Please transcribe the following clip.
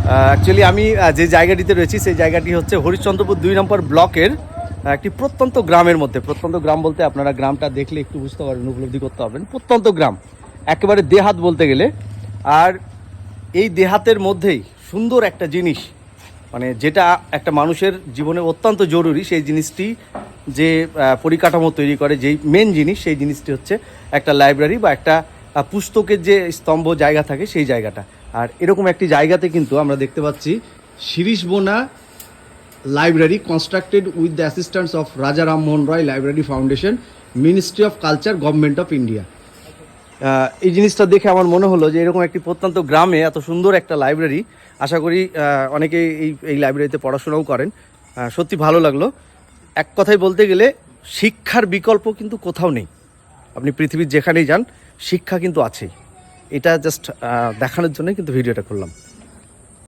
Actually আমি যে জায়গাটিতে রয়েছি সেই জায়গাটি হচ্ছে হরিশ্চন্দ্রপুর 2 নম্বর ব্লকের একটি প্রত্যন্ত গ্রামের মধ্যে। প্রত্যন্ত গ্রাম বলতে আপনারা গ্রামটা দেখলে একটু বুঝতে পারবেন, উপলব্ধি করতে পারবেন। প্রত্যন্ত গ্রাম একেবারে দেহাত বলতে গেলে। আর এই দেহাতের মধ্যেই সুন্দর একটা জিনিস, মানে যেটা একটা মানুষের জীবনে অত্যন্ত জরুরি, সেই জিনিসটি যে পরিকাঠামো তৈরি করে, যেই মেন জিনিস, সেই জিনিসটি হচ্ছে একটা লাইব্রেরি বা একটা পুস্তকের যে স্তম্ভ জায়গা থাকে সেই জায়গাটা। আর এরকম একটি জায়গাতে কিন্তু আমরা দেখতে পাচ্ছি Shirishbona library constructed with the assistance of Raja Rammohan Roy library foundation, ministry of culture, government of India. এই জিনিসটা দেখে আমার মনে হলো যে এরকম একটি প্রত্যন্ত গ্রামে এত সুন্দর একটা লাইব্রেরি, আশা করি অনেকে এই লাইব্রেরিতে পড়াশোনাও করেন। সত্যি ভালো লাগলো। এক কথায় বলতে গেলে শিক্ষার বিকল্প কিন্তু কোথাও নেই। আপনি পৃথিবীর যেখানেই যান শিক্ষা কিন্তু আছেই। এটা জাস্ট দেখানোর জন্যই কিন্তু ভিডিওটা করলাম।